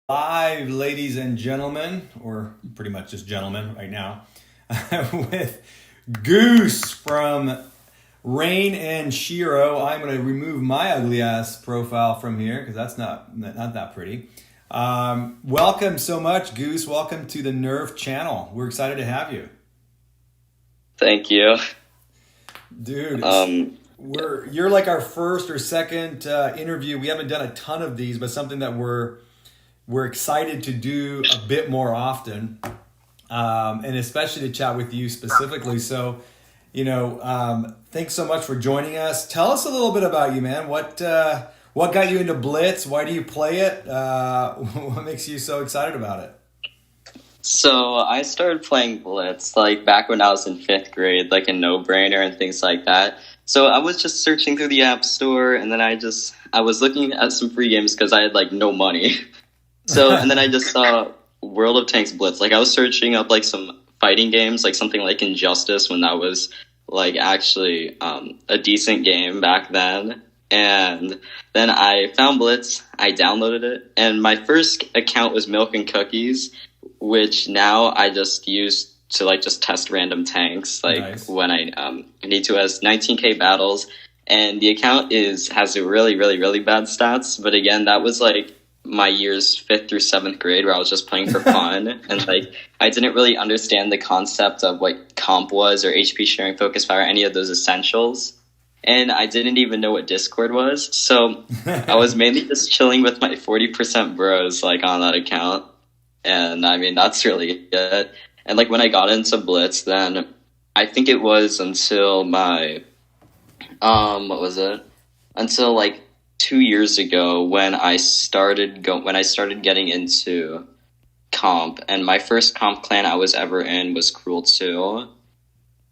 Live, ladies and gentlemen, or pretty much just gentlemen right now, with Goose from Rain and Shiro. I'm going to remove my ugly ass profile from here because that's not that pretty. Welcome so much, Goose. Welcome to the Nerve channel. We're excited to have you. Thank you. Dude, you're like our first or second interview. We haven't done a ton of these, but something that we're excited to do a bit more often, and especially to chat with you specifically. So, thanks so much for joining us. Tell us a little bit about you, man. What got you into Blitz? Why do you play it? What makes you so excited about it? So I started playing Blitz like back when I was in 5th grade, like a no-brainer and things like that. So I was just searching through the App Store, and then I was looking at some free games because I had like no money. And then I just saw World of Tanks Blitz. Like I was searching up like some fighting games, like something like Injustice when that was like actually a decent game back then. And then I found Blitz, I downloaded it, and my first account was Milk and Cookies, which now I just use to like just test random tanks, like nice. When I need to, as 19k battles, and the account has a really, really, really bad stats. But again, that was like my years 5th through 7th grade where I was just playing for fun. And like, I didn't really understand the concept of what comp was or HP sharing, focus fire, any of those essentials. And I didn't even know what Discord was. So I was mainly just chilling with my 40% bros like on that account. And I mean, that's really good. And like when I got into Blitz, then I think it was until my, until like 2 years ago when I started getting into comp, and my first comp clan I was ever in was Cruel 2.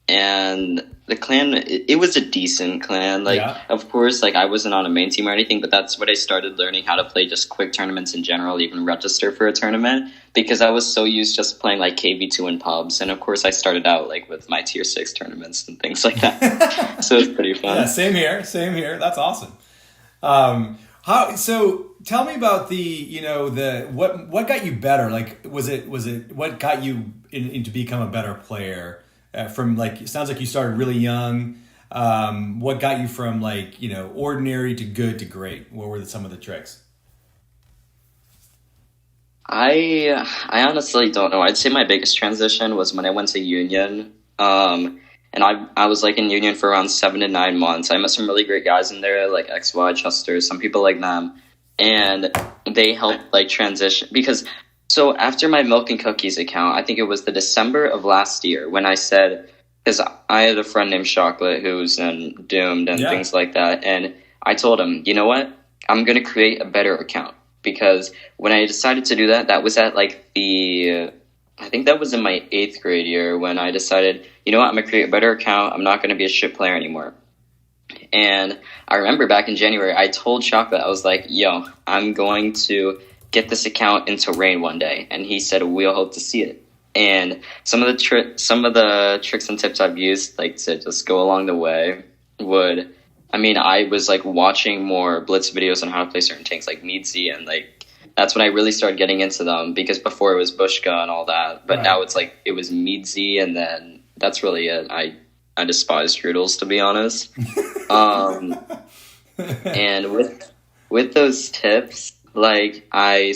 And the clan, it was a decent clan. Like, yeah. Of course, like I wasn't on a main team or anything, but that's what I started learning how to play just quick tournaments in general, even register for a tournament, because I was so used just playing like KV2 in pubs. And of course, I started out like with my tier 6 tournaments and things like that. So it's pretty fun. Yeah, same here. That's awesome. So tell me about what got you better? Like, was it what got you in to become a better player? From like, it sounds like you started really young. What got you from like, ordinary to good to great? What were some of the tricks? I honestly don't know. I'd say my biggest transition was when I went to Union. And I was like in Union for around 7 to 9 months. I met some really great guys in there, like XY, Chester, some people like them. And they helped like transition because, so after my Milk and Cookies account, I think it was the December of last year when I said, because I had a friend named Chocolate who was in Doomed and things like that. And I told him, you know what? I'm going to create a better account, because when I decided to do that, that was at like I think that was in my 8th grade year when I decided, you know what, I'm going to create a better account. I'm not going to be a shit player anymore. And I remember back in January, I told Chocolate, I was like, yo, I'm going to get this account into Rain one day. And he said, we'll hope to see it. And some of the tricks and tips I've used, like to just go along the way I was like watching more Blitz videos on how to play certain tanks like Meadsy, and like, that's when I really started getting into them, because before it was Bushka and all that, but now it's like, it was Meadsy, and then that's really it. I despise Strudels, to be honest. And with those tips, like I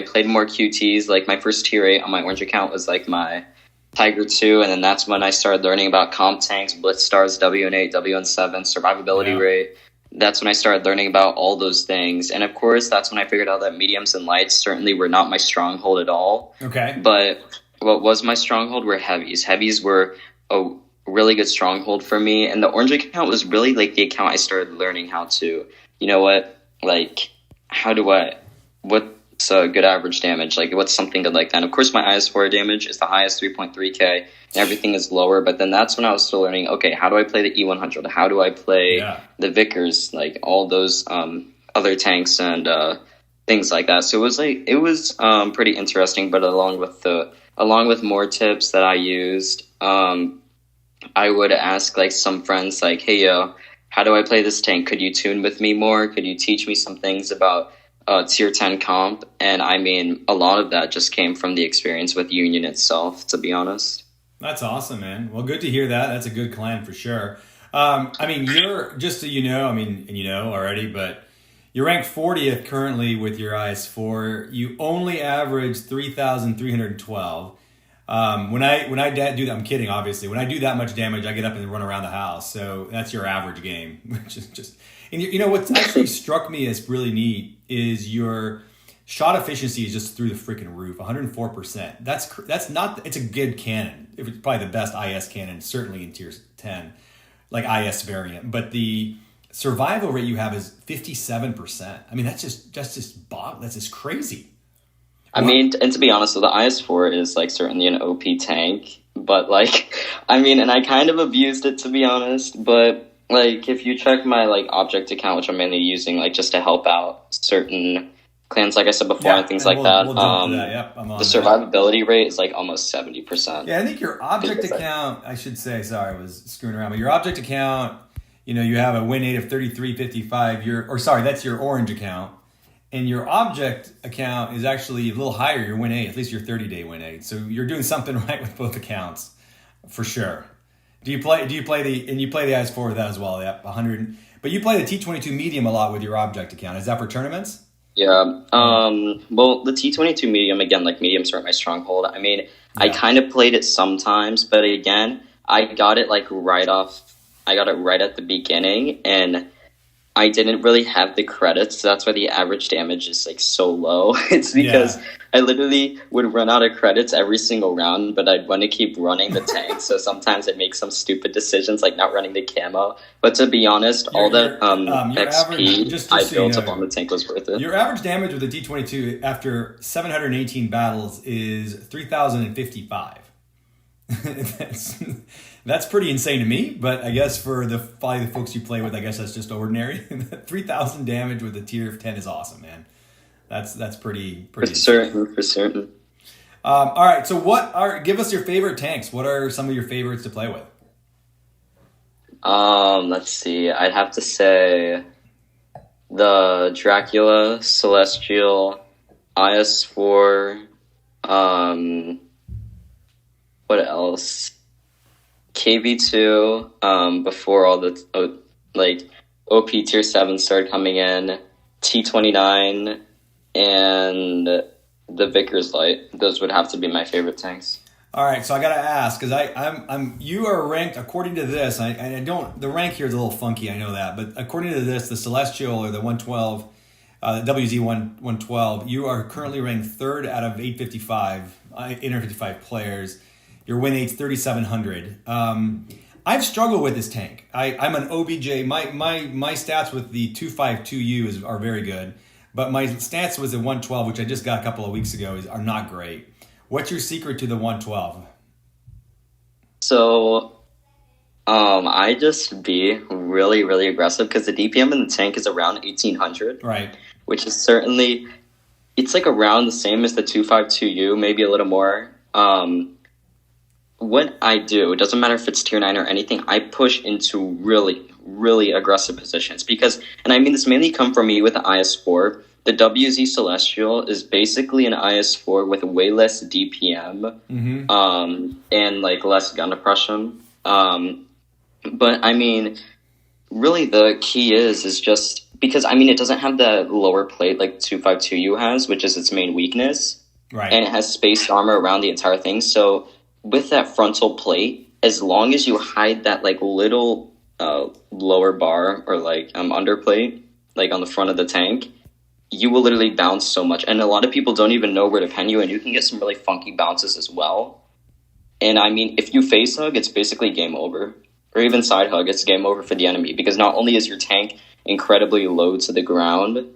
played more QTs. Like my first tier 8 on my orange account was like my Tiger 2, and then that's when I started learning about comp tanks, Blitz stars, WN8, WN7, survivability rate. That's when I started learning about all those things. And of course, that's when I figured out that mediums and lights certainly were not my stronghold at all. Okay. But what was my stronghold were heavies. Heavies were a really good stronghold for me. And the orange account was really like the account I started learning how to, what's a good average damage? Like, what's something good like that? And of course, my IS4 damage is the highest, 3.3k, and everything is lower. But then that's when I was still learning, okay, how do I play the E100? How do I play the Vickers? Like, all those other tanks and things like that. So it was pretty interesting. But along with more tips that I used, I would ask like some friends, like, hey, yo, how do I play this tank? Could you tune with me more? Could you teach me some things about tier 10 comp, and I mean a lot of that just came from the experience with Union itself, to be honest. That's awesome, man. Well, good to hear that. That's a good clan for sure. I mean, you're just so you know. I mean, and you know already, but you're ranked 40th currently with your IS-4. You only average 3,312. Do that, I'm kidding, obviously. When I do that much damage, I get up and run around the house. So that's your average game, which is just. And you know what's actually struck me as really neat is your shot efficiency is just through the freaking roof, 104%. That's not. It's a good cannon. It's probably the best IS cannon, certainly in tier 10, like IS variant. But the survival rate you have is 57%. I mean, that's just crazy. I mean, and to be honest, so the IS-4 is like certainly an OP tank, but like, I mean, and I kind of abused it to be honest, but like if you check my like object account, which I'm mainly using like just to help out certain clans, like I said before, and things like that, we'll jump to that. Yep, I'm on the survivability rate is like almost 70%. Yeah, I think your object account, I should say, sorry, I was screwing around, but your object account, you know, you have a win rate of 33.55. That's your orange account. And your object account is actually a little higher, your win rate, at least your 30-day win rate. So you're doing something right with both accounts, for sure. You play the IS-4 with that as well, yep, 100. But you play the T22 medium a lot with your object account. Is that for tournaments? Yeah. Well, the T22 medium, again, like mediums aren't my stronghold. I mean, yeah. I kind of played it sometimes, but again, I got it right at the beginning, and I didn't really have the credits, so that's why the average damage is like so low. It's because I literally would run out of credits every single round, but I'd want to keep running the tank, so sometimes I'd make some stupid decisions like not running the camo. But to be honest, all the XP I built up on the tank was worth it. Your average damage with the T22 after 718 battles is 3,055. That's pretty insane to me, but I guess for probably the folks you play with, I guess that's just ordinary. 3,000 damage with a tier 10 is awesome, man. That's pretty. For certain. All right, so give us your favorite tanks. What are some of your favorites to play with? Let's see. I'd have to say the Dracula, Celestial, IS-4. What else? KV2, before all the OP tier 7 started coming in, T29, and the Vickers Light. Those would have to be my favorite tanks. All right, so I gotta ask because you are ranked according to this. I don't. The rank here is a little funky. I know that, but according to this, the Celestial or the 112, the WZ 112, you are currently ranked third out of 855 players. Your win rate's 3,700. I've struggled with this tank. I'm an OBJ. My stats with the 252U are very good, but my stats with the 112, which I just got a couple of weeks ago, are not great. What's your secret to the 112? So, I just be really, really aggressive because the DPM in the tank is around 1,800. Right. Which is certainly, it's like around the same as the 252U, maybe a little more. What I do, it doesn't matter if it's tier 9 or anything, I push into really, really aggressive positions because, and I mean this mainly come from me with the IS-4, the WZ Celestial is basically an IS-4 with way less DPM, and like less gun depression. But I mean, really the key is just, because I mean it doesn't have the lower plate like 252U has, which is its main weakness, right? And it has spaced armor around the entire thing, so with that frontal plate, as long as you hide that like little lower bar or like underplate, like on the front of the tank, you will literally bounce so much. And a lot of people don't even know where to pen you, and you can get some really funky bounces as well. And I mean, if you face hug, it's basically game over. Or even side hug, it's game over for the enemy, because not only is your tank incredibly low to the ground,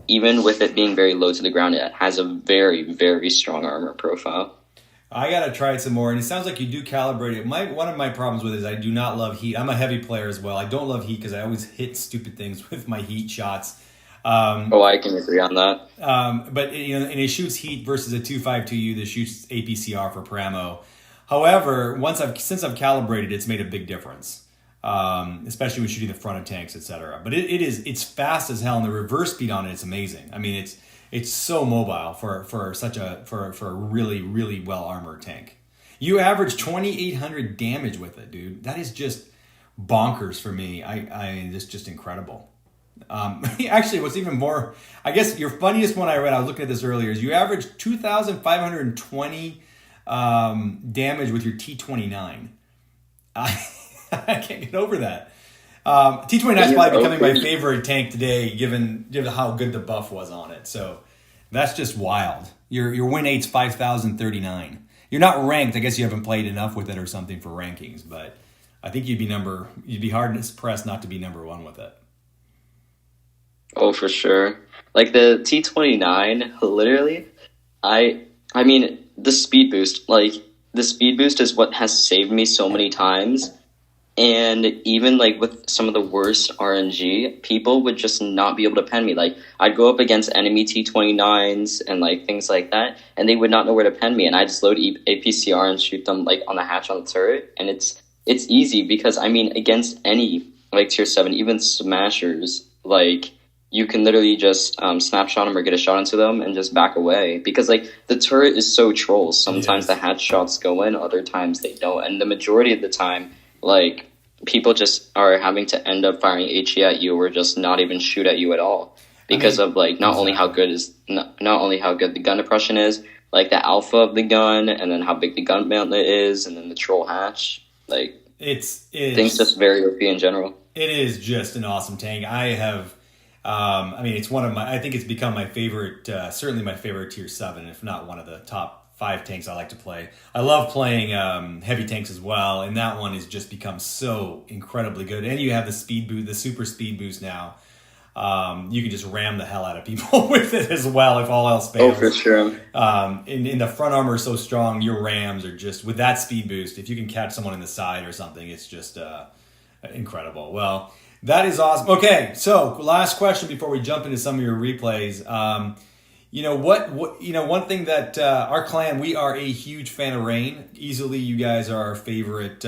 even with it being very low to the ground, it has a very, very strong armor profile. I gotta try it some more, and it sounds like you do calibrate it. One of my problems with it is I do not love heat. I'm a heavy player as well. I don't love heat because I always hit stupid things with my heat shots. I can agree on that. But and it shoots heat versus a 252U that shoots APCR for Pramo. However, since I've calibrated, it's made a big difference. especially when shooting the front of tanks, etc. But it's fast as hell, and the reverse speed on it's amazing. I mean, it's so mobile for a really really well armored tank. You average 2,800 damage with it, dude. That is just bonkers for me. It's just incredible. Actually, what's even more, I guess your funniest one I read, I was looking at this earlier, is you average 2,520 damage with your T29. I can't get over that. T29 is probably becoming my favorite tank today, given how good the buff was on it. So that's just wild. Your win 8's 5,039. You're not ranked. I guess you haven't played enough with it or something for rankings, but I think you'd be hard pressed not to be number one with it. Oh, for sure. Like the T29, literally, I mean, the speed boost, is what has saved me so many times. And even like with some of the worst RNG, people would just not be able to pen me. Like I'd go up against enemy T29s and like things like that, and they would not know where to pen me. And I just load APCR and shoot them like on the hatch on the turret, and it's easy because I mean against any like tier 7, even smashers, like you can literally just snapshot them or get a shot into them and just back away because like the turret is so troll. Sometimes the hatch shots go in, other times they don't, and the majority of the time, like people just are having to end up firing HE at you or just not even shoot at you at all because of like not only how good the gun depression is, like the alpha of the gun, and then how big the gun mantlet is, and then the troll hatch. Like it's things just very OP in general. It is just an awesome tank. I have. It's I think it's become my favorite, certainly my favorite tier 7, if not one of the top 5 tanks I like to play. I love playing heavy tanks as well, and that one has just become so incredibly good. And you have the speed boost, the super speed boost now. You can just ram the hell out of people with it as well if all else fails. Oh, for sure. In the front armor is so strong, your rams are just, with that speed boost, if you can catch someone in the side or something, it's just incredible. Well, that is awesome. Okay, so last question before we jump into some of your replays. One thing that our clan, we are a huge fan of Rain. Easily, you guys are our favorite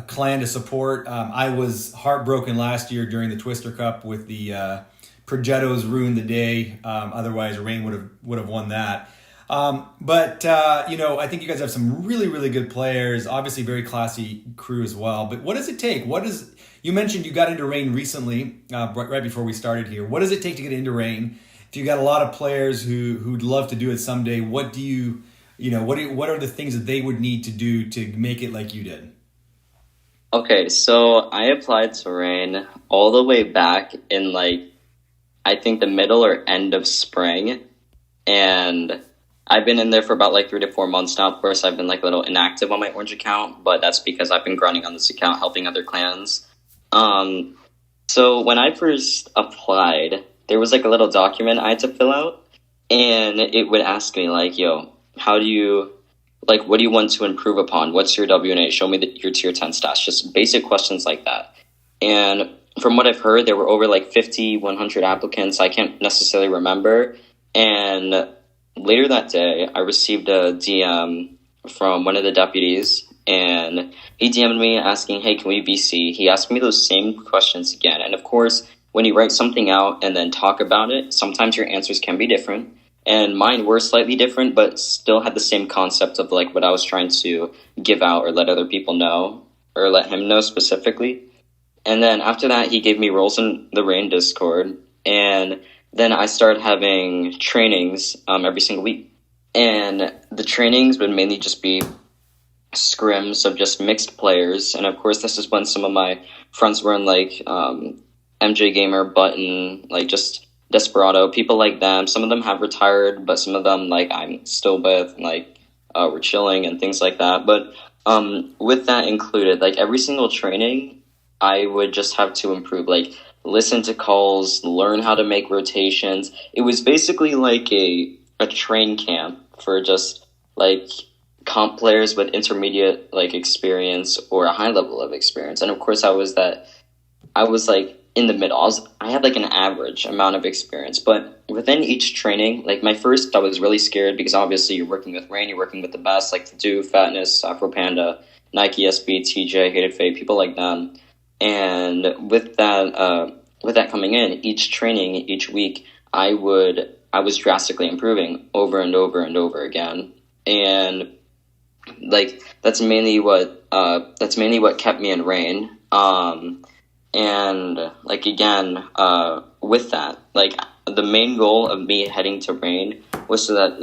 clan to support. I was heartbroken last year during the Twister Cup with the Progettos ruined the day. Otherwise, Rain would have won that. I think you guys have some really, really good players. Obviously, very classy crew as well. But what does it take? You mentioned you got into Rain recently, right before we started here. What does it take to get into Rain? If you got a lot of players who'd love to do it someday, what are the things that they would need to do to make it like you did? Okay, so I applied to Rain all the way back in I think the middle or end of spring, and I've been in there for about 3 to 4 months now. Of course, I've been a little inactive on my Orange account, but that's because I've been grinding on this account, helping other clans. So when I first applied, there was a little document I had to fill out, and it would ask me yo, how do you, what do you want to improve upon? What's your WNA? Show me your tier 10 stats. Just basic questions like that. And from what I've heard, there were over 50, 100 applicants. I can't necessarily remember. And later that day, I received a DM from one of the deputies, and he DM'd me asking, hey, can we BC? He asked me those same questions again. And of course, when you write something out and then talk about it, sometimes your answers can be different. And mine were slightly different, but still had the same concept of what I was trying to give out or let other people know, or let him know specifically. And then after that, he gave me roles in the Rain Discord, and then I started having trainings every single week. And the trainings would mainly just be scrims of just mixed players. And of course, this is when some of my friends were in MJ Gamer, Button, just Desperado, people like them. Some of them have retired, but some of them I'm still with, we're chilling and things like that. But with that included, every single training, I would just have to improve, listen to calls, learn how to make rotations. It was basically a train camp for just comp players with intermediate experience or a high level of experience. And of course I was in the middle. I had an average amount of experience, but within each training, my first, I was really scared because obviously you're working with Rain, you're working with the best, the Do, Fatness, Afro Panda, Nike SB, TJ, Hated Fate, people like that. And with that coming in, each training, each week, I was drastically improving over and over and over again. And like that's mainly what kept me in Rain. And like again, with that, like the main goal of me heading to Rain was so that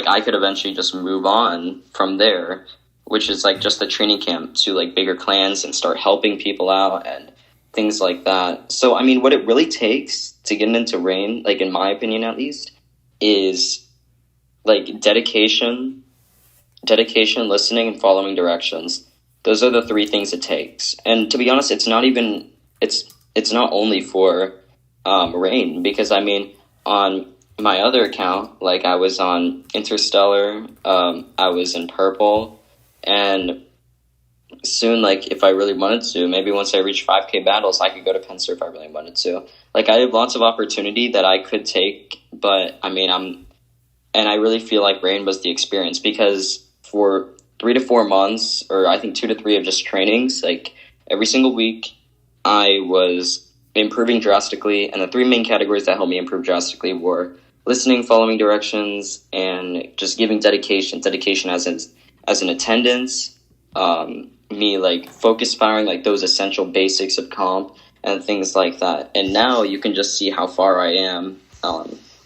I could eventually just move on from there, which is like just the training camp to like bigger clans and start helping people out and things like that. So I mean, what it really takes to get into Rain, like in my opinion at least, is like dedication, listening, and following directions. Those are the three things it takes. And to be honest, it's not only for Rain, because I mean, on my other account, like I was on Interstellar, I was in Purple, and soon, like if I really wanted to, maybe once I reach 5K battles, I could go to Pencer if I really wanted to. Like I have lots of opportunity that I could take, but I mean, and I really feel like Rain was the experience, because for 3 to 4 months, or I think 2 to 3 of just trainings, like every single week, I was improving drastically. And the three main categories that helped me improve drastically were listening, following directions, and just giving dedication. Dedication as an attendance, me like focus firing, like those essential basics of comp and things like that. And now you can just see how far I am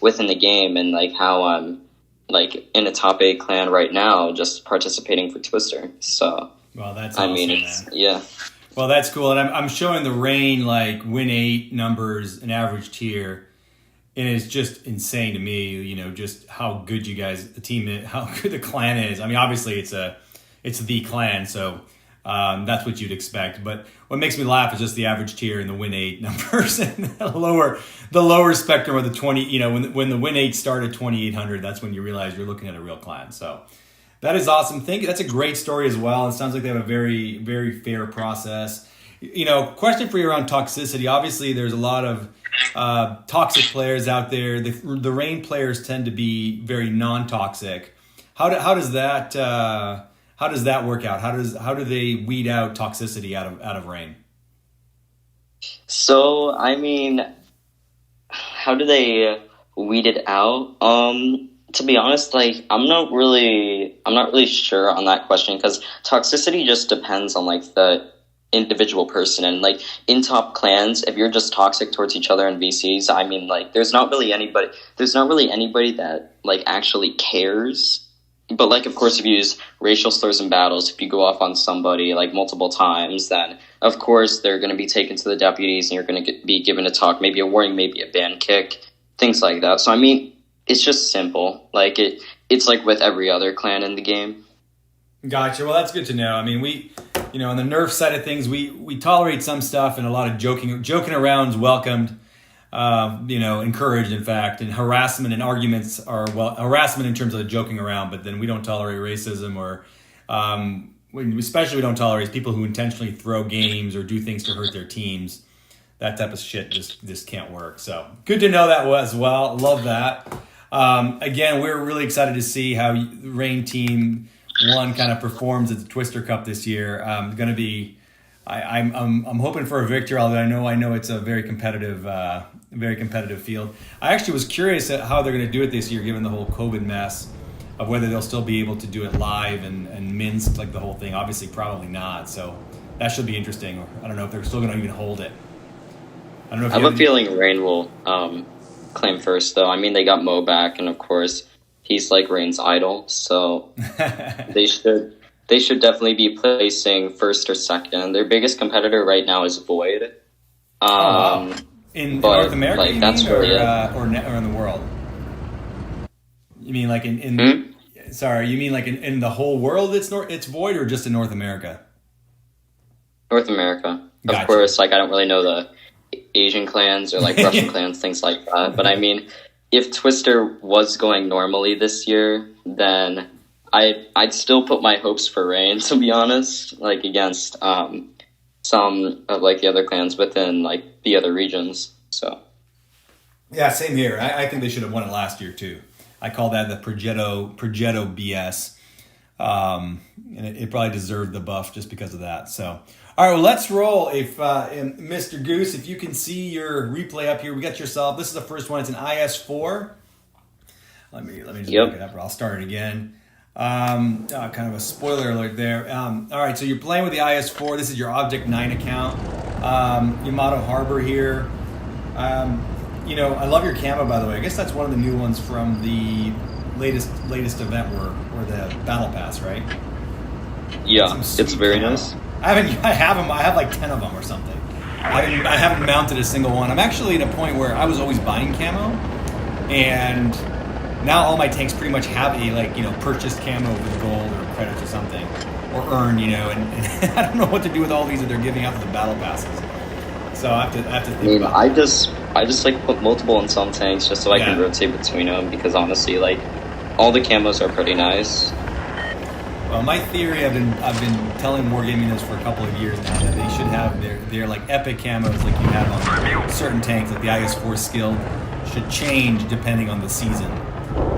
within the game, and like how I'm like in a top 8 clan right now, just participating for Twister. So, well, that's awesome, man. Yeah. Well, that's cool. And I'm showing the Rain like win 8 numbers and average tier, and it's just insane to me. You know, just how good you guys, the team, how good the clan is. I mean, obviously it's the clan, so that's what you'd expect. But what makes me laugh is just the average tier and the win 8 numbers, and the lower spectrum of the 20. You know, when the win 8 start at 2,800, that's when you realize you're looking at a real clan. So that is awesome. Thank you. That's a great story as well. It sounds like they have a very, very fair process. You know, question for you around toxicity. Obviously, there's a lot of toxic players out there. The Rain players tend to be very non-toxic. How does that work out? How do they weed out toxicity out of Rain? So I mean, how do they weed it out? To be honest, like I'm not really sure on that question, because toxicity just depends on like the individual person. And like in top clans, if you're just toxic towards each other in VCs, I mean, like there's not really anybody that like actually cares. But like, of course, if you use racial slurs in battles, if you go off on somebody like multiple times, then of course they're going to be taken to the deputies, and you're going to be given a talk, maybe a warning, maybe a ban kick, things like that. So I mean, it's just simple. Like it's like with every other clan in the game. Gotcha. Well, that's good to know. I mean, we, you know, on the nerf side of things, we tolerate some stuff, and a lot of joking around is welcomed. You know, encouraged, in fact, and harassment and arguments are harassment in terms of the joking around, but then we don't tolerate racism, or especially we don't tolerate people who intentionally throw games or do things to hurt their teams. That type of shit just can't work. So good to know that as well. Love that. Again, we're really excited to see how the Rain Team 1 kind of performs at the Twister Cup this year. Going to be, I'm hoping for a victory, although I know it's a very competitive field. I actually was curious at how they're going to do it this year, given the whole COVID mess, of whether they'll still be able to do it live and Minsk, like the whole thing. Obviously, probably not. So that should be interesting. I don't know if they're still going to even hold it. I don't know. I have a feeling Rain will claim first, though. I mean, they got Mo back, and of course, he's like Rain's idol. So they should definitely be placing first or second. Their biggest competitor right now is Void. In North America, like, that's or in the world? You mean like in Sorry, you mean like in the whole world? It's Void, or just in North America? North America, Gotcha. Of course. Like I don't really know the Asian clans or like Russian clans, things like that. But I mean, if Twister was going normally this year, then I'd still put my hopes for Rain, to be honest, like against some of like the other clans within like the other regions. So yeah, same here. I think they should have won it last year too. I call that the Progetto BS. And it probably deserved the buff just because of that. So, all right, well, let's roll. If Mr. Goose, if you can see your replay up here, we got yourself. This is the first one. It's an IS-4. Let me just look it up, or I'll start it again. Kind of a spoiler alert there. All right, so you're playing with the IS-4. This is your Object 9 account. Yamato Harbor here. I love your camo, by the way. I guess that's one of the new ones from the latest event or the Battle Pass, right? Yeah, it's very nice. I have them. I have like 10 of them or something. I haven't mounted a single one. I'm actually at a point where I was always buying camo, and now all my tanks pretty much have a purchased camo with gold or credits or something, or earned, and I don't know what to do with all these that they're giving out for the battle passes. So I have to think about I just like put multiple in some tanks just so I can rotate between them, because honestly, like, all the camos are pretty nice. Well, my theory, I've been telling Wargaming this for a couple of years now, that they should have their like epic camos like you have on certain tanks, like the IS-4 Skilled, should change depending on the season.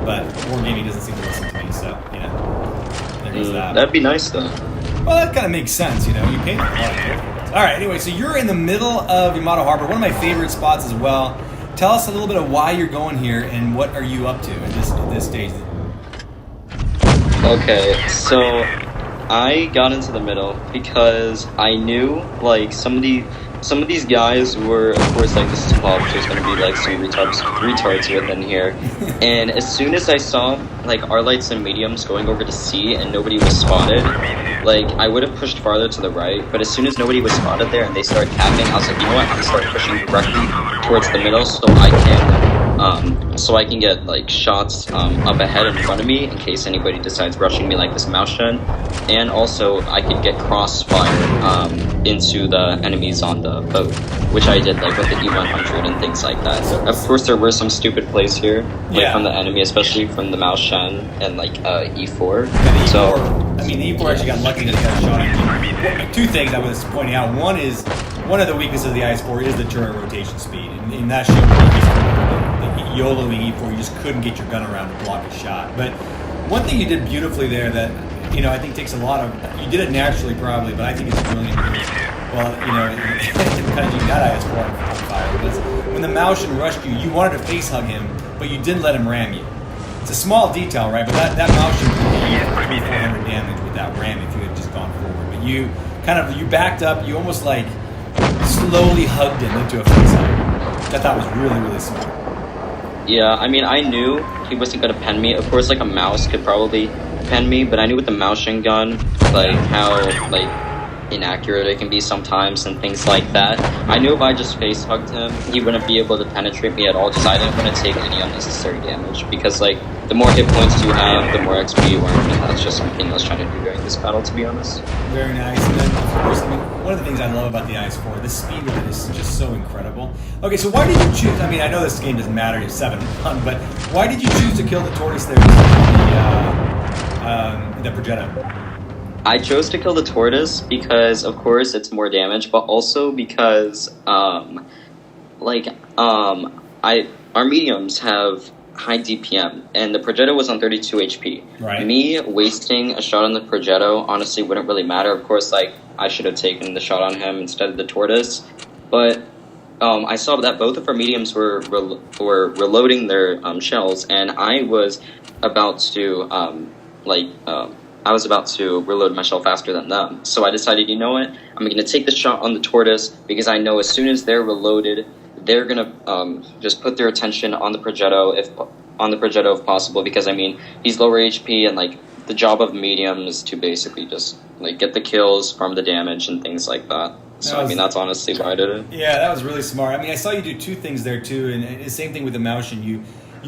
But Wargaming doesn't seem to listen to me, so there goes that. That'd be nice though. Well, that kind of makes sense, you pay them a lot. All right, anyway, so you're in the middle of Yamato Harbor, one of my favorite spots as well. Tell us a little bit of why you're going here and what are you up to at this stage. Okay, so I got into the middle because I knew, like, some of these guys were, of course, like, this is Bob, there's going to be, like, some retards within here. And as soon as I saw, like, our lights and mediums going over to C and nobody was spotted, like, I would have pushed farther to the right, but as soon as nobody was spotted there and they started capping, I was like, you know what, I'm going to start pushing directly towards the middle so I can get, like, shots up ahead in front of me in case anybody decides rushing me like this mouse gen, and also I could get crossfire into the enemies on the boat, which I did, like, with the E100 and things like that. So, of course, there were some stupid plays here, like, from the enemy, especially from the mouse gen and, like, E4. Yeah, so, I mean, the E4 actually got lucky that it got shot at. Two things I was pointing out. One is, one of the weaknesses of the IS-4 is the turret rotation speed, and that showed the YOLOing E4, you just couldn't get your gun around to block a shot. But one thing you did beautifully there that, I think takes a lot of, you did it naturally probably, but I think it's brilliant. Well, because you got IS-4 on fire, because when the Maushan rushed you, you wanted to face hug him, but you didn't let him ram you. It's a small detail, right? But that Maushan could be 400 damage with that ram if you had just gone forward. But you backed up, you almost like slowly hugged him into a face hug. I thought was really, really smart. Yeah, I mean, I knew he wasn't going to pen me. Of course, like, a mouse could probably pen me, but I knew with the Maushan gun, like, how, like, inaccurate it can be sometimes and things like that. I knew if I just face hugged him, he wouldn't be able to penetrate me at all, just I didn't want to take any unnecessary damage, because, like, the more hit points you have, the more XP you earn, and that's just something I was trying to do during this battle, to be honest. Very nice. And then, of course, I mean, one of the things I love about the IS-4, the speed with it is just so incredible. Okay, so why did you choose, I mean, I know this game doesn't matter, you're 7-1, but why did you choose to kill the tortoise there the Progetto? I chose to kill the tortoise because, of course, it's more damage, but also because, our mediums have high DPM, and the Progetto was on 32 HP. Right. Me wasting a shot on the Progetto honestly wouldn't really matter. Of course, like, I should have taken the shot on him instead of the tortoise, but I saw that both of our mediums were reloading their shells, and I was about to reload my shell faster than them. So I decided, you know what, I'm going to take the shot on the tortoise, because I know as soon as they're reloaded, they're going to just put their attention on the Progetto if possible, because, I mean, he's lower HP, and, like, the job of medium is to basically just, like, get the kills, farm the damage, and things like that. So, I mean, that's honestly why I did it. Yeah, that was really smart. I mean, I saw you do two things there, too, and the same thing with the Maushan. You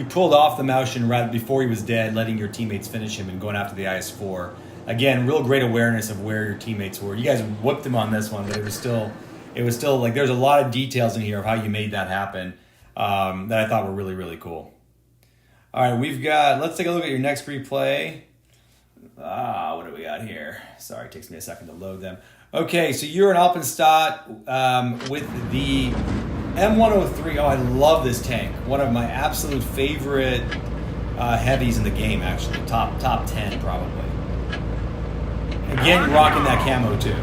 pulled off the Maushan right before he was dead, letting your teammates finish him and going after the IS-4. Again, real great awareness of where your teammates were. You guys whooped him on this one, but it was still like there's a lot of details in here of how you made that happen that I thought were really, really cool. All right, let's take a look at your next replay. What do we got here? Sorry, it takes me a second to load them. Okay, so you're in Alpenstadt with the M103. Oh, I love this tank. One of my absolute favorite heavies in the game, actually. Top 10, probably. Again, you're rocking that camo too.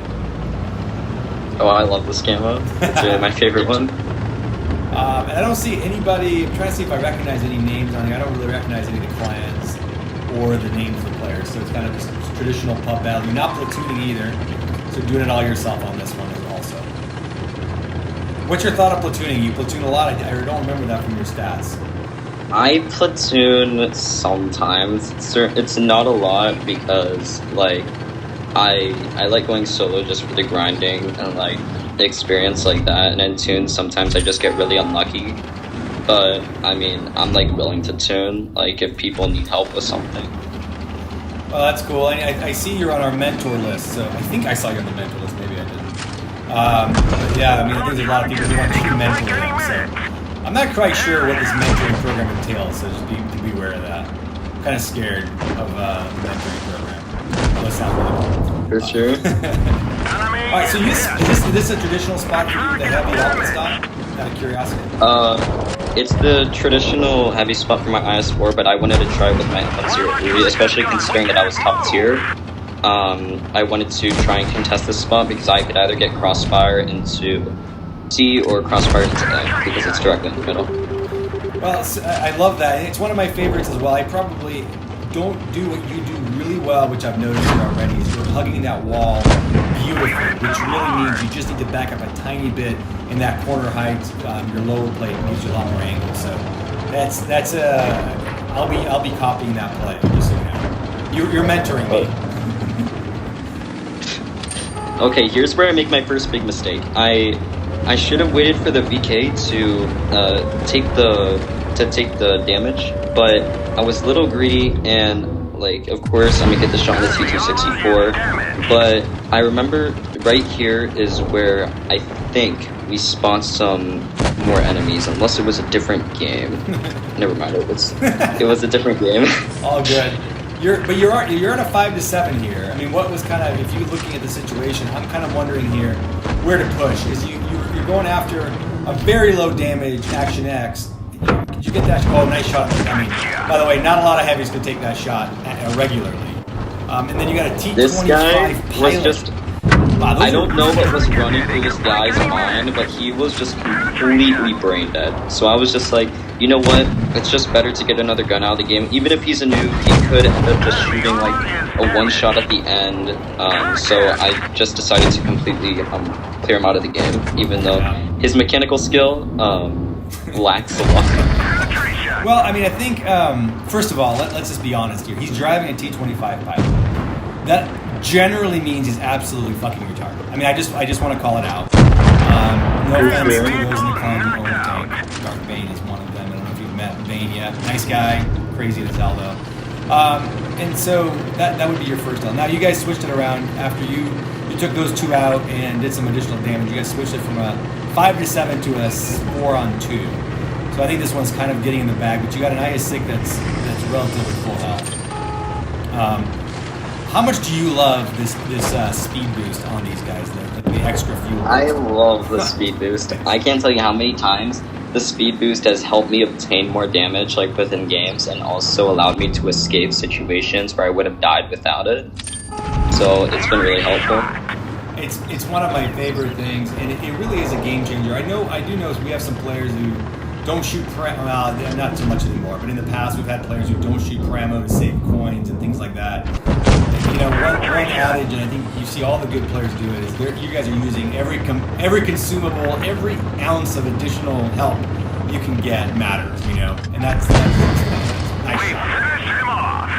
Oh, I love this camo. It's really my favorite one. And I don't see anybody. I'm trying to see if I recognize any names on here. I don't really recognize any of the clans or the names of the players. So it's kind of just traditional pub battle. You're not platooning either. So doing it all yourself on this one is also. What's your thought of platooning? You platoon a lot. I don't remember that from your stats. I platoon sometimes. It's not a lot because like I like going solo just for the grinding and like the experience like that. And in tunes, sometimes I just get really unlucky. But I mean, I'm like willing to tune like if people need help with something. Well, that's cool. I see you're on our mentor list, so I think I saw you on the mentor list. Maybe I didn't. But yeah, I mean, I think there's a lot of people who want to keep mentoring. So I'm not quite sure what this mentoring program entails. So just be aware of that. I'm kind of scared of the mentoring program. That sounds really cool. For sure. All right, so is this a traditional spot for you, the heavy outlet style? Out of curiosity. It's the traditional heavy spot for my IS4, but I wanted to try it with my F-03, especially considering that I was top tier. I wanted to try and contest this spot because I could either get crossfire into C or crossfire into A because it's directly in the middle. Well, I love that. And it's one of my favorites as well. I probably don't do what you do really well, which I've noticed here already, is you're hugging that wall beautifully, which really means you just need to back up a tiny bit in that corner height. Your lower plate gives you a lot more angle. So that's I'll be copying that play. Just so you know. You're mentoring me. Okay, here's where I make my first big mistake. I should have waited for the VK to take the damage, but I was a little greedy and like of course I'm gonna get the shot on the T264, but I remember right here is where I think we spawned some more enemies, unless it was a different game. Never mind, it was a different game. All good. You're at a 5 to 7 here. I mean, what was kind of, if you're looking at the situation, I'm kind of wondering here where to push. Is you're going after a very low damage Action X. Did you get that? Oh, nice shot. I mean, by the way, not a lot of heavies could take that shot regularly. And then you got a T-25 This guy pilot. was just... I don't know what was running through this guy's mind, but he was just completely brain dead. So I was just like, you know what? It's just better to get another gun out of the game. Even if he's a noob, he could end up just shooting like a one shot at the end. So I just decided to completely clear him out of the game, even though his mechanical skill lacks a lot. Well, I mean, I think, first of all, let's just be honest here. He's driving a T-25 pilot. That generally means he's absolutely fucking retarded. I mean, I just want to call it out. No offense to those in the clan who own a tank. Dark Bane is one of them. I don't know if you've met Bane yet. Nice guy, crazy as hell though. And so that would be your first L. Now you guys switched it around after you took those two out and did some additional damage. You guys switched it from a 5 to 7 to a 4 on 2. So I think this one's kind of getting in the bag, but you got an IS-6 that's relatively full health. How much do you love this speed boost on these guys, the extra fuel? I love the speed boost. I can't tell you how many times the speed boost has helped me obtain more damage like within games and also allowed me to escape situations where I would have died without it. So it's been really helpful. It's one of my favorite things, and it really is a game changer. I do know we have some players who don't shoot well, not so much anymore, but in the past we've had players who don't shoot Pramo to save coins and things like that. You know, one adage, and I think you see all the good players do it, is you guys are using every consumable, every ounce of additional help you can get matters, you know, and that's nice shot.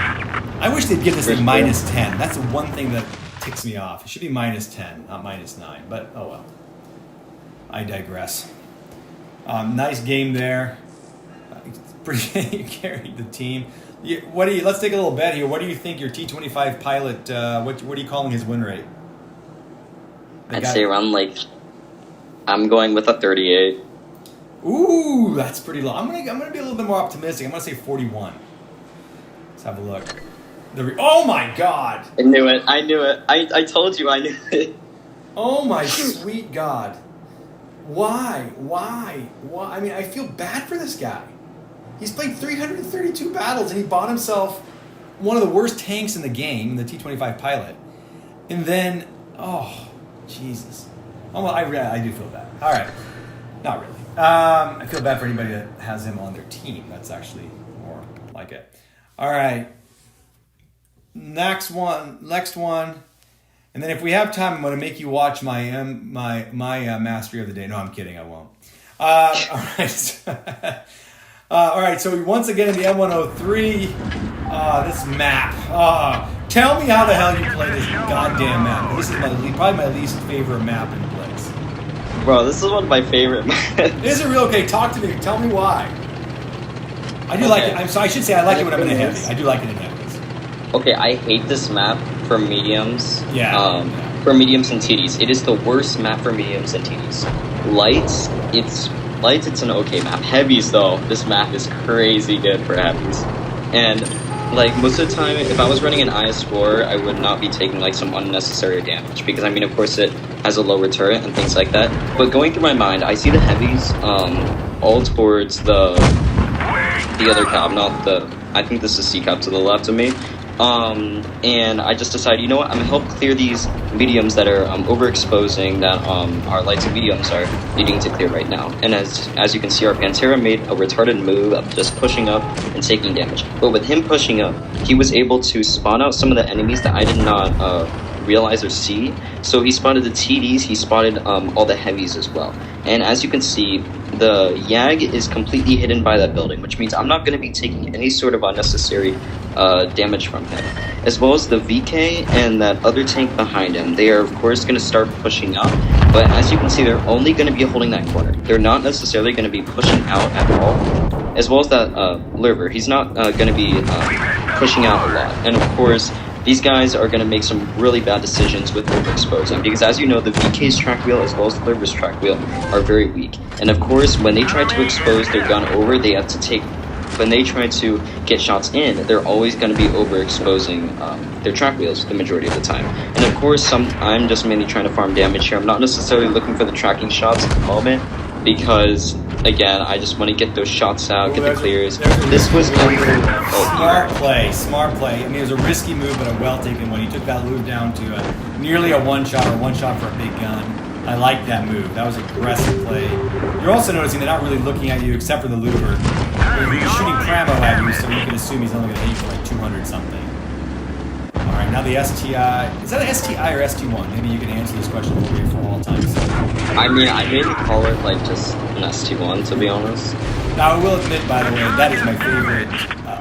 I wish they'd give this thing -10. That's the one thing that ticks me off. It should be -10, not -9, but oh well. I digress. Nice game there. You carried the team. Let's take a little bet here. What do you think your T-25 pilot? What are you calling his win rate? I'd say around I'm going with a 38. Ooh, that's pretty low. I'm gonna be a little bit more optimistic. I'm gonna say 41. Let's have a look. Oh my God! I knew it. I told you I knew it. Oh my sweet God! Why? I mean, I feel bad for this guy. He's played 332 battles, and he bought himself one of the worst tanks in the game, the T-25 pilot. And then, oh, Jesus. Oh, well, I do feel bad. All right. Not really. I feel bad for anybody that has him on their team. That's actually more like it. All right. Next one. And then if we have time, I'm going to make you watch my mastery of the day. No, I'm kidding. I won't. All right. All right. So once again in the M103, this map. Tell me how the hell you play this goddamn map. This is probably my least favorite map in Blitz. Bro, this is one of my favorite maps. Is it real? Okay, talk to me. Tell me why. I do like it. I should say I like it when I'm in a heavy. I do like it in heavies. Okay, I hate this map for mediums. Yeah. For mediums and TDs. It is the worst map for mediums and TDs. Lights, it's an okay map. Heavies, though, this map is crazy good for heavies. And like most of the time, if I was running an IS4, I would not be taking like some unnecessary damage because I mean, of course, it has a lower turret and things like that. But going through my mind, I see the heavies all towards the other cab, not the. I think this is C cab to the left of me. And I just decided, you know what, I'm gonna help clear these mediums that are overexposing that our lights and mediums are needing to clear right now. And as you can see, our Pantera made a retarded move of just pushing up and taking damage. But with him pushing up, he was able to spawn out some of the enemies that I did not realize or see. So he spotted the TDs, he spotted all the heavies as well. And as you can see, the Yag is completely hidden by that building, which means I'm not going to be taking any sort of unnecessary damage from him. As well as the VK and that other tank behind him, they are of course going to start pushing up, but as you can see, they're only going to be holding that corner. They're not necessarily going to be pushing out at all. As well as that Lurver, he's not going to be pushing out a lot. And of course, these guys are going to make some really bad decisions with overexposing, because as you know, the VK's track wheel as well as the Lurver's track wheel are very weak. And of course, when they try to expose their gun over, they have to take. When they try to get shots in, they're always going to be overexposing their track wheels the majority of the time. And of course, I'm just mainly trying to farm damage here. I'm not necessarily looking for the tracking shots at the moment, because again, I just want to get those shots out, get the clears. This was smart play. I mean, it was a risky move, but a well-taken one. He took that move down to nearly a one-shot for a big gun. I like that move. That was aggressive play. You're also noticing they're not really looking at you except for the Luber. He's shooting Pramo at you, so you can assume he's only going to hit you for like 200 something. All right, now the STI. Is that an STI or ST1? Maybe you can answer this question for me for all time. So. I mean, I maybe call it like just an ST1, to be honest. Now, I will admit, by the way, that is my favorite,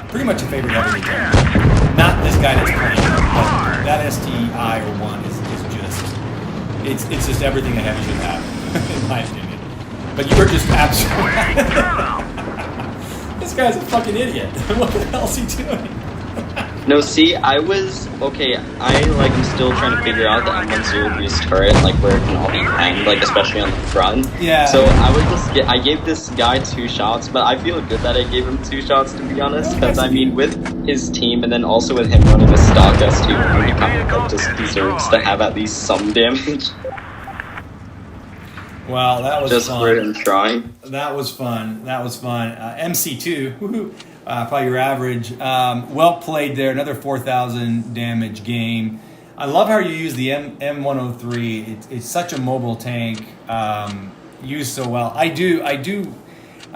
pretty much a favorite heavy tank. Not this guy that's playing, but that STI or 1 is just, it's just everything a heavy should have, in my opinion. But you were just absolutely... This guy's a fucking idiot. What the hell is he doing? No, see, I'm still trying to figure out the M10 Goose turret, like where it can all be hanged, like especially on the front. Yeah. So I gave this guy 2 shots, but I feel good that I gave him 2 shots, to be honest, because I mean, with his team and then also with him running a stock S2, he kind of just deserves to have at least some damage. Wow, that was just fun. for him trying. That was fun. MC2, woohoo. Probably your average. Well played there. Another 4,000 damage game. I love how you use the M103. It's such a mobile tank. Used so well. I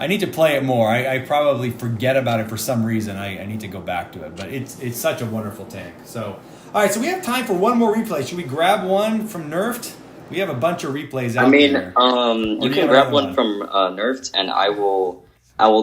need to play it more. I probably forget about it for some reason. I need to go back to it. But it's such a wonderful tank. So, all right. So we have time for one more replay. Should we grab one from Nerfed? We have a bunch of replays out there. You can grab one from Nerfed, and I will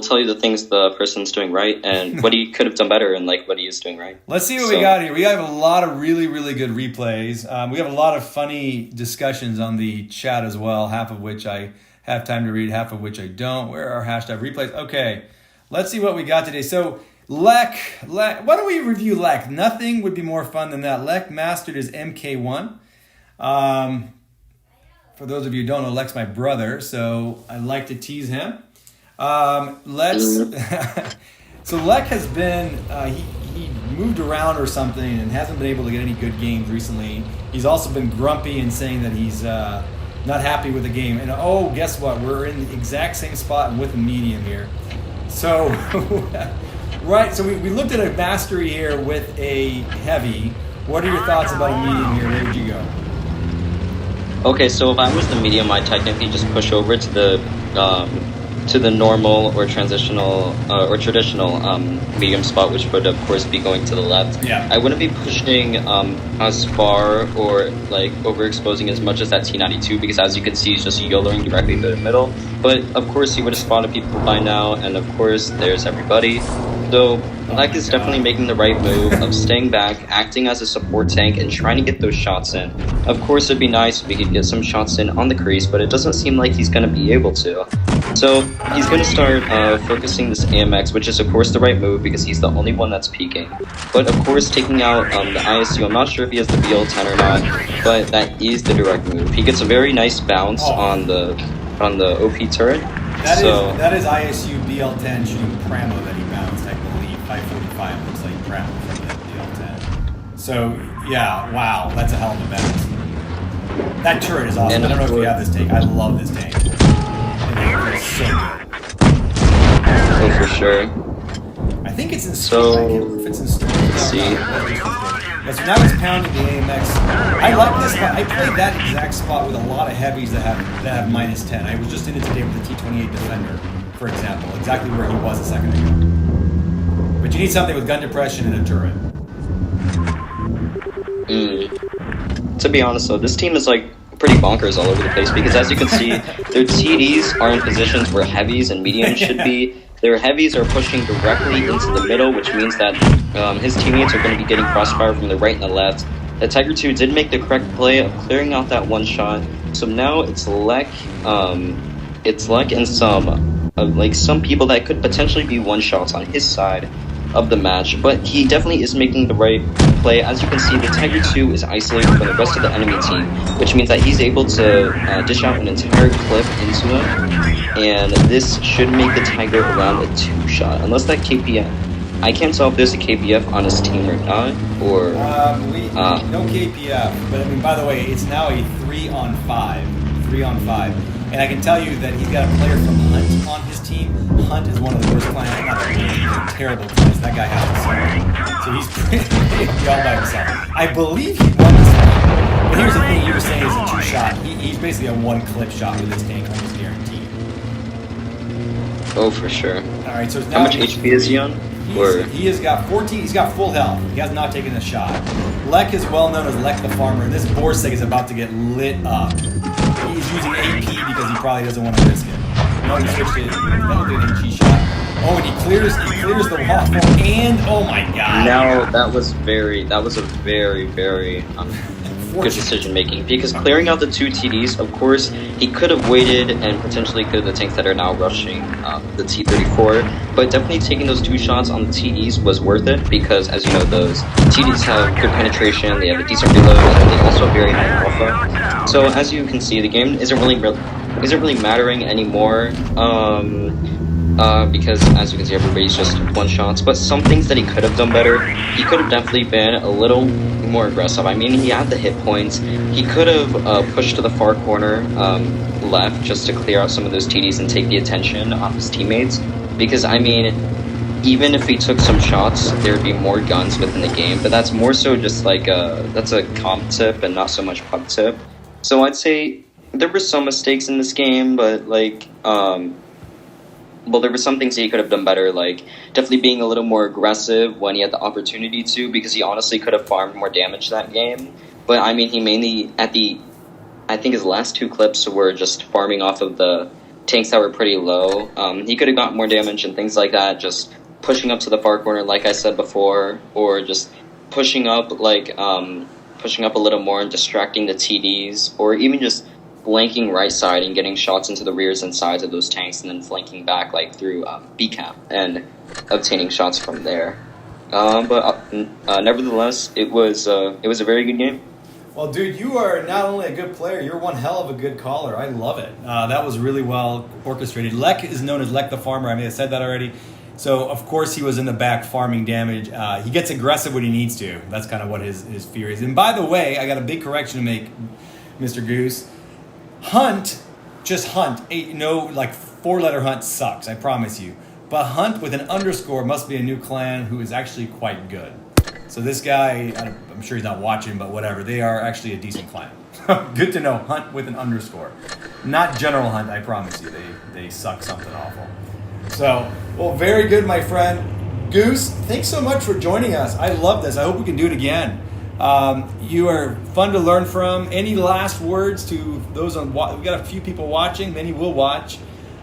tell you the things the person's doing right and what he could have done better and like what he is doing right. Let's see what we got here. We have a lot of really, really good replays. We have a lot of funny discussions on the chat as well, half of which I have time to read, half of which I don't. Where are our hashtag replays? Okay, let's see what we got today. So Lek, why don't we review Lek? Nothing would be more fun than that. Lek mastered his MK1. For those of you who don't know, Lek's my brother, so I like to tease him. So Lek has been, he moved around or something and hasn't been able to get any good games recently. He's also been grumpy and saying that he's not happy with the game. And oh, guess what? We're in the exact same spot and with a medium here. So, right, so we looked at a mastery here with a heavy. What are your thoughts about a medium here? Where would you go? Okay, so if I was the medium, I'd technically just push over to the normal or transitional or traditional medium spot, which would of course be going to the left. Yeah. I wouldn't be pushing as far or like overexposing as much as that T92 because as you can see, he's just YOLOing directly to the middle. But of course, he would have spotted people by now, and of course, there's everybody. So Lek is definitely making the right move of staying back, acting as a support tank, and trying to get those shots in. Of course, it'd be nice if we could get some shots in on the crease, but it doesn't seem like he's going to be able to. So he's going to start focusing this AMX, which is of course the right move because he's the only one that's peeking. But of course, taking out the ISU, I'm not sure if he has the BL10 or not, but that is the direct move. He gets a very nice bounce on the OP turret. That is ISU BL10 shooting Pramo that he bounced, I believe. 545 looks like Pramo from the BL10. So, yeah, wow, that's a hell of a bounce. That turret is awesome. I don't know if you have this tank. I love this tank. It is so good. Oh, for sure. I think it's in Steam. I can't remember if it's in Steam. Let's see. Yes, so now it's pounding the AMX. I like this spot. I played that exact spot with a lot of heavies that have minus 10. I was just in it today with the T28 Defender, for example, exactly where he was a second ago. But you need something with gun depression and a turret. To be honest though, this team is like pretty bonkers all over the place because as you can see, their TDs are in positions where heavies and mediums should be. Their heavies are pushing directly into the middle, which means that his teammates are going to be getting crossfire from the right and the left. The Tiger 2 did make the correct play of clearing out that one shot. So now it's Lek and some people that could potentially be one shots on his side of the match, but he definitely is making the right play. As you can see, the Tiger 2 is isolated from the rest of the enemy team, which means that he's able to dish out an entire clip into him, and this should make the Tiger around a 2-shot, unless that KPF. I can't tell if there's a KPF on his team or not, or... no KPF, but I mean, by the way, it's now a 3-on-5. 3-on-5. And I can tell you that he's got a player from Hunt on his team. Hunt is one of the worst clients. Not a terrible clients. That guy has to so he's pretty all by himself. I believe he won this one. But here's the thing, you were saying it's a 2-shot. He's basically a 1-clip shot with this tank, almost guaranteed. Oh, for sure. Alright, so now how much HP is he on? He has got 14. He's got full health. He has not taken a shot. Lek is well known as Lek the Farmer, and this Borsig is about to get lit up. He's using AP because he probably doesn't want to risk it. No, he switched it. That'll do an HG shot. Oh, and he clears the waffle, and oh my god. Now that was a very good decision making because clearing out the 2 TDs, of course, he could have waited and potentially killed the tanks that are now rushing the T34, but definitely taking those 2 shots on the TDs was worth it because, as you know, those TDs have good penetration, they have a decent reload, and they also have very high alpha. So as you can see, the game isn't really mattering anymore. Because as you can see, everybody's just 1-shots, but some things that he could have done better. He could have definitely been a little more aggressive. I mean, he had the hit points. He could have pushed to the far corner left just to clear out some of those TDs and take the attention off his teammates. Because, I mean, even if he took some shots, there'd be more guns within the game, but that's more so just like that's a comp tip and not so much pub tip. So I'd say there were some mistakes in this game, but like, well, there were some things that he could have done better, like definitely being a little more aggressive when he had the opportunity to, because he honestly could have farmed more damage that game. But I mean, he mainly, I think his last 2 clips were just farming off of the tanks that were pretty low. He could have got more damage and things like that, just pushing up to the far corner, like I said before, or just pushing up, like, pushing up a little more and distracting the TDs, or even just flanking right side and getting shots into the rears and sides of those tanks, and then flanking back like through BCAP and obtaining shots from there. But nevertheless, it was a very good game. Well, dude, you are not only a good player, you're one hell of a good caller. I love it. That was really well orchestrated. Lek is known as Lek the Farmer. I may have said that already. So, of course, he was in the back farming damage. He gets aggressive when he needs to. That's kind of what his fear is. And by the way, I got a big correction to make, Mr. Goose. Hunt, just Hunt. No, like 4-letter Hunt sucks, I promise you. But Hunt with an underscore must be a new clan who is actually quite good. So this guy, I'm sure he's not watching, but whatever. They are actually a decent client. Good to know. Hunt with an underscore, not General Hunt. I promise you, they suck something awful. So, well, very good, my friend Goose. Thanks so much for joining us. I love this. I hope we can do it again. You are fun to learn from. Any last words to those on? We got a few people watching. Many will watch.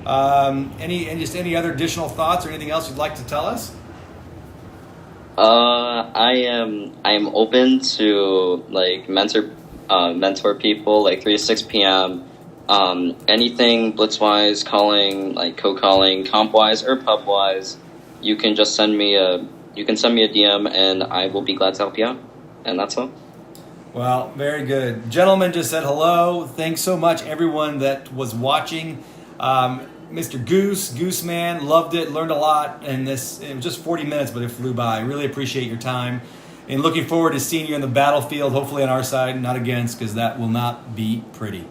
Any other additional thoughts or anything else you'd like to tell us? I am open to like mentor people like 3 to 6 p.m. Anything blitzwise, calling, like co-calling, comp-wise or pub-wise, you can just send me a DM and I will be glad to help you out. And that's all. Well, very good. Gentlemen just said hello. Thanks so much, everyone that was watching. Mr. Goose Man, loved it, learned a lot. And it was just 40 minutes, but it flew by. I really appreciate your time. And looking forward to seeing you in the battlefield, hopefully on our side, not against, because that will not be pretty.